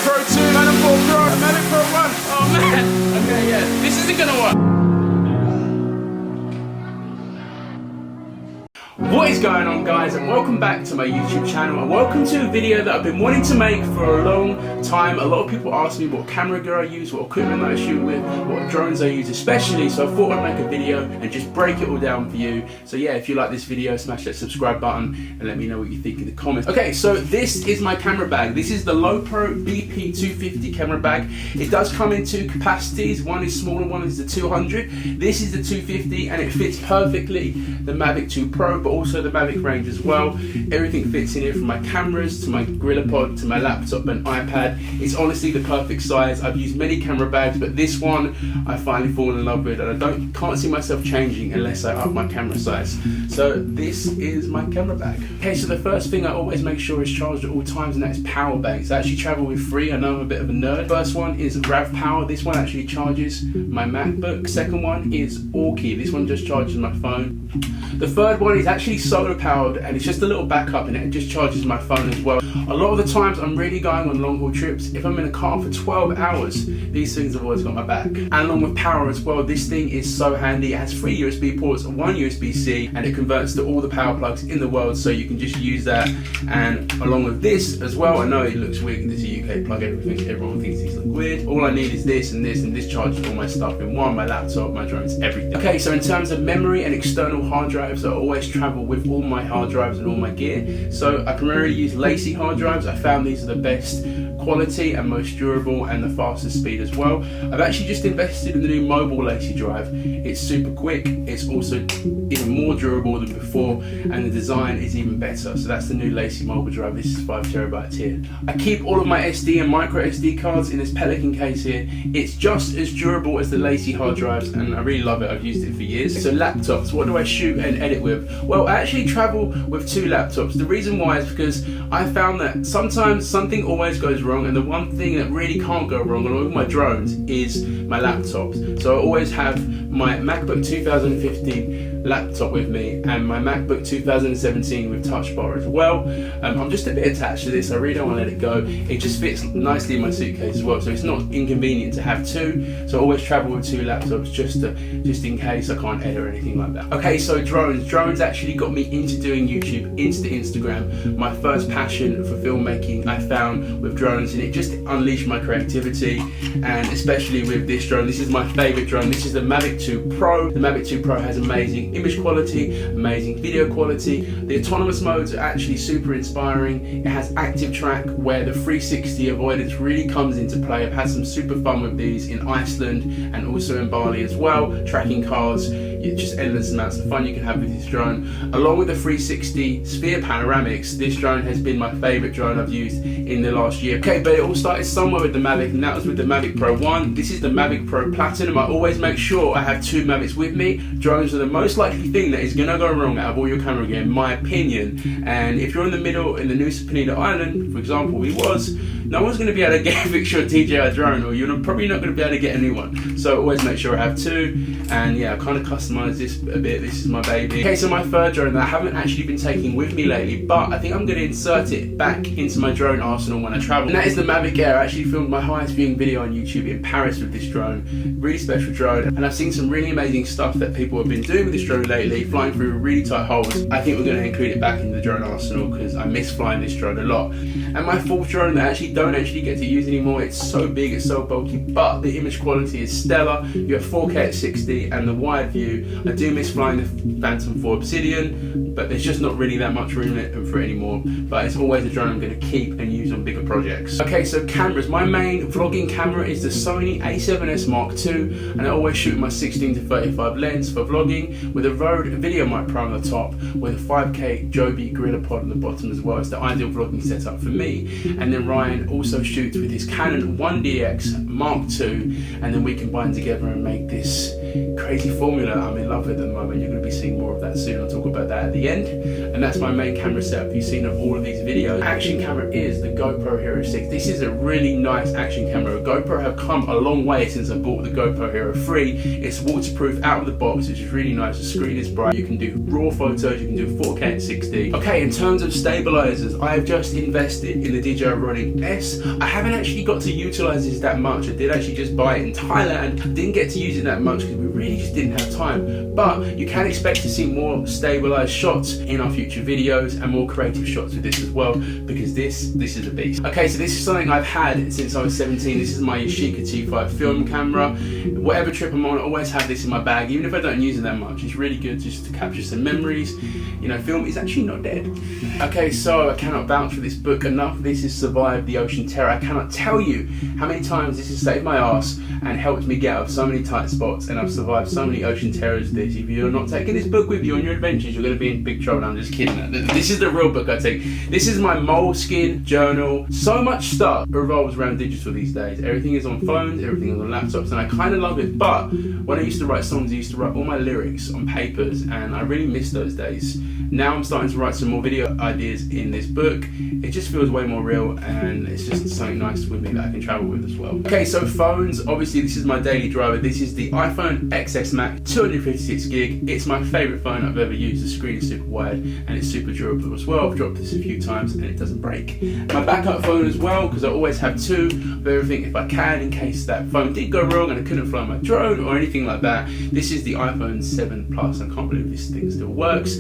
Pro 2, Mavic Pro, Mavic Pro 1. Oh man. Okay, yeah, this isn't gonna work. What is going on, guys, and welcome back to my YouTube channel, and welcome to a video that I've been wanting to make for a long time. A lot of people ask me what camera gear I use, what equipment I shoot with, what drones I use especially, so I thought I'd make a video and just break it all down for you. So yeah, if you like this video, smash that subscribe button and let me know what you think in the comments. Okay, so this is my camera bag. This is the LowPro BP250 camera bag. It does come in two capacities. One is smaller, one is the 200. This is the 250 and it fits perfectly the Mavic 2 Pro, but also the Mavic range as well. Everything fits in here, from my cameras to my GorillaPod to my laptop and iPad. It's honestly the perfect size. I've used many camera bags, but this one I finally fallen in love with, and I can't see myself changing unless I up my camera size. So this is my camera bag. Okay, so the first thing I always make sure is charged at all times, and that is power banks. I actually travel with three. I know I'm a bit of a nerd. First one is RAV Power. This one actually charges my MacBook. Second one is Orky. This one just charges my phone. The third one is actually solar powered, and it's just a little backup, and it just charges my phone as well. A lot of the times I'm really going on long haul trips. If I'm in a car for 12 hours, these things have always got my back. And along with power as well, this thing is so handy. It has 3 USB ports, 1 USB-C, and it converts to all the power plugs in the world, so you can just use that. And along with this as well, I know it looks weird, this is a UK plug, everyone thinks these look weird. All I need is this and this, and this charges all my stuff in one, my laptop, my drones, everything. Okay, so in terms of memory and external hard drives, I always travel with all my hard drives and all my gear. So I primarily use Lacy hard drives. I found these are the best quality and most durable and the fastest speed as well. I've actually just invested in the new mobile Lacy drive. It's super quick, it's also even more durable than before, and the design is even better. So that's the new Lacy mobile drive. This is 5 terabytes here. I keep all of my SD and micro SD cards in this Pelican case here. It's just as durable as the Lacy hard drives, and I really love it. I've used it for years. So laptops, what do I shoot and edit with? Well, I actually travel with 2 laptops. The reason why is because I found that sometimes something always goes wrong, and the one thing that really can't go wrong on all my drones is my laptops. So I always have my MacBook 2015 laptop with me and my MacBook 2017 with touch bar as well. I'm just a bit attached to this. I really don't want to let it go. It just fits nicely in my suitcase as well, so it's not inconvenient to have 2. So I always travel with 2 laptops just in case I can't edit or anything like that. Okay, so drones actually got me into doing YouTube, into Instagram. My first passion for filmmaking I found with drones, and it just unleashed my creativity, and especially with this drone. This is my favorite drone. This is the Mavic 2 Pro. The Mavic 2 Pro has amazing image quality, amazing video quality. The autonomous modes are actually super inspiring. It has active track where the 360 avoidance really comes into play. I've had some super fun with these in Iceland and also in Bali as well, tracking cars. Just endless amounts of fun you can have with this drone. Along with the 360 sphere panoramics, this drone has been my favorite drone I've used in the last year. Okay, but it all started somewhere with the Mavic, and that was with the Mavic Pro 1. This is the Mavic Pro Platinum. I always make sure I have 2 Mavics with me. Drones are the most likely thing that is going to go wrong out of all your camera gear, in my opinion. And if you're in the middle, in the Nusa Penida Island, for example, no one's going to be able to get a picture of DJI drone, or you're probably not going to be able to get a new one. So always make sure I have 2, and yeah, I kind of customize this a bit. This is my baby. Okay, so my third drone that I haven't actually been taking with me lately, but I think I'm going to insert it back into my drone arsenal when I travel, and that is the Mavic Air. I actually filmed my highest viewing video on YouTube in Paris with this drone. Really special drone, and I've seen some really amazing stuff that people have been doing with this drone lately, flying through really tight holes. I think we're going to include it back in the drone arsenal because I miss flying this drone a lot. And my fourth drone that I don't actually get to use anymore. It's so big, it's so bulky, but the image quality is stellar. You have 4K at 60 and the wide view. I do miss flying the Phantom 4 Obsidian, but there's just not really that much room for it anymore. But it's always a drone I'm going to keep and use on bigger projects. Okay, so cameras. My main vlogging camera is the SONY A7S Mark II, and I always shoot my 16-35 lens for vlogging with a Rode video micro on the top with a 5K Joby GorillaPod on the bottom as well. It's the ideal vlogging setup for me. And then Ryan also shoots with his Canon 1DX Mark II, and then we combine together and make this crazy formula I'm in love with at the moment. You're going to be seeing more of that soon. I'll talk about that at the end. And that's my main camera setup you've seen in all of these videos. Action camera is the GoPro Hero 6. This is a really nice action camera. GoPro have come a long way since I bought the GoPro Hero 3. It's waterproof out of the box, which is really nice. The screen is bright. You can do raw photos, you can do 4K and 60. Okay, in terms of stabilizers, I have just invested in the DJI RONIN S. I haven't actually got to utilize this that much. I did actually just buy it in Thailand. I didn't get to use it that much because we really just didn't have time. But you can expect to see more stabilized shots in our future videos and more creative shots with this as well, because this is a beast. Okay, so this is something I've had since I was 17. This is my Yashica T5 film camera. Whatever trip I'm on, I always have this in my bag, even if I don't use it that much. It's really good just to capture some memories. You know, film is actually not dead. Okay, so I cannot vouch for this book enough. This has survived the ocean terror. I cannot tell you how many times this has saved my ass and helped me get out of so many tight spots, and I've survived so many ocean terrors with this. If you're not taking this book with you on your adventures, you're going to be in big trouble. I'm just kidding. This is the real book I take. This is my moleskin journal. So much stuff revolves around digital these days. Everything is on phones, everything is on laptops, and I kind of love it. But when I used to write songs, I used to write all my lyrics on papers, and I really miss those days. Now I'm starting to write some more video ideas in this book. It just feels way more real, and it's just something nice with me that I can travel with as well. Okay, so phones, obviously this is my daily driver. This is the iPhone XS Max 256 gig. It's my favorite phone I've ever used. The screen is super wide and it's super durable as well. I've dropped this a few times and it doesn't break. My backup phone as well, because I always have two of everything if I can, in case that phone did go wrong and I couldn't fly my drone or anything like that. This is the iPhone 7 Plus. I can't believe this thing still works.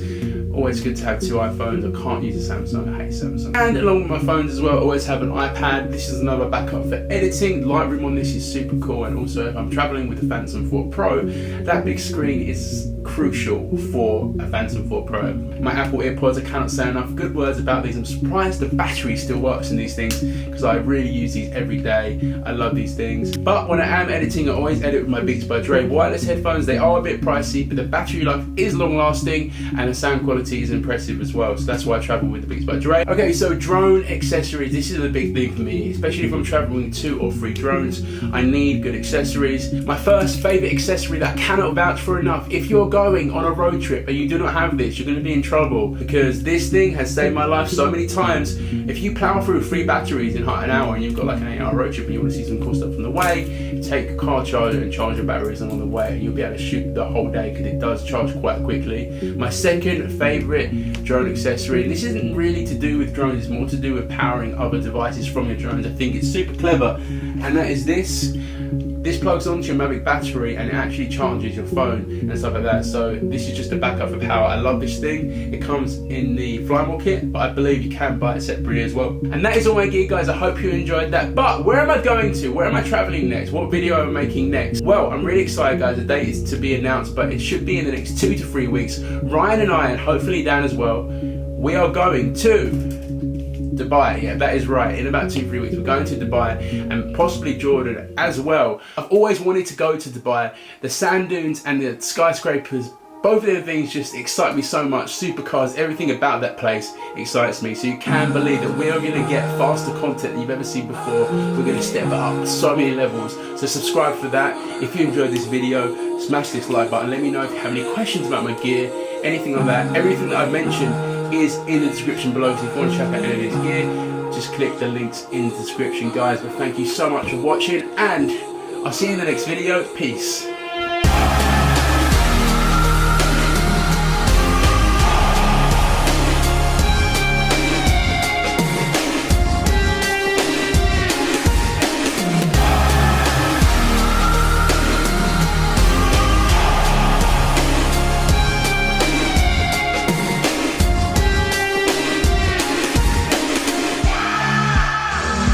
Always good to have two iPhones. I can't use a Samsung, I hate Samsung. And along with my phones as well, I always have an iPad. This is another backup for editing. Lightroom on this is super cool, and also if I'm traveling with the Phantom 4 Pro, that big screen is crucial for a Phantom 4 Pro. My Apple AirPods, I cannot say enough good words about these. I'm surprised the battery still works in these things, because I really use these every day. I love these things. But when I am editing, I always edit with my Beats by Dre wireless headphones. They are a bit pricey, but the battery life is long lasting and the sound quality is impressive as well. So that's why I travel with the Beats by Dre. Okay, so drone accessories. This is a big thing for me, especially if I'm traveling 2 or 3 drones. I need good accessories. My first favorite accessory that I cannot vouch for enough, if you're going on a road trip and you do not have this, you're going to be in trouble, because this thing has saved my life so many times. If you plow through 3 batteries in half an hour and you've got like an 8-hour road trip and you want to see some cool stuff on the way, take a car charger and charge your batteries along the way, and you'll be able to shoot the whole day, because it does charge quite quickly. My second favorite drone accessory, and this isn't really to do with drones, it's more to do with powering other devices from your drones. I think it's super clever, and that is this. This plugs onto your Mavic battery and it actually charges your phone and stuff like that. So this is just a backup for power. I love this thing. It comes in the Flymore kit, but I believe you can buy it separately as well. And that is all my gear, guys. I hope you enjoyed that. But where am I going to? Where am I traveling next? What video am I making next? Well, I'm really excited, guys. The date is to be announced, but it should be in the next 2 to 3 weeks. Ryan and I, and hopefully Dan as well, we are going to Dubai. Yeah, that is right. In about 2-3 weeks, we're going to Dubai, and possibly Jordan as well. I've always wanted to go to Dubai. The sand dunes and the skyscrapers, both of the things just excite me so much. Supercars, everything about that place excites me. So you can believe that we are going to get faster content than you've ever seen before. We're going to step it up so many levels. So subscribe for that. If you enjoyed this video, smash this like button. Let me know if you have any questions about my gear, anything like that. Everything that I've mentioned is in the description below, so if you want to check out any of this gear, just click the links in the description, guys. But thank you so much for watching, and I'll see you in the next video. Peace.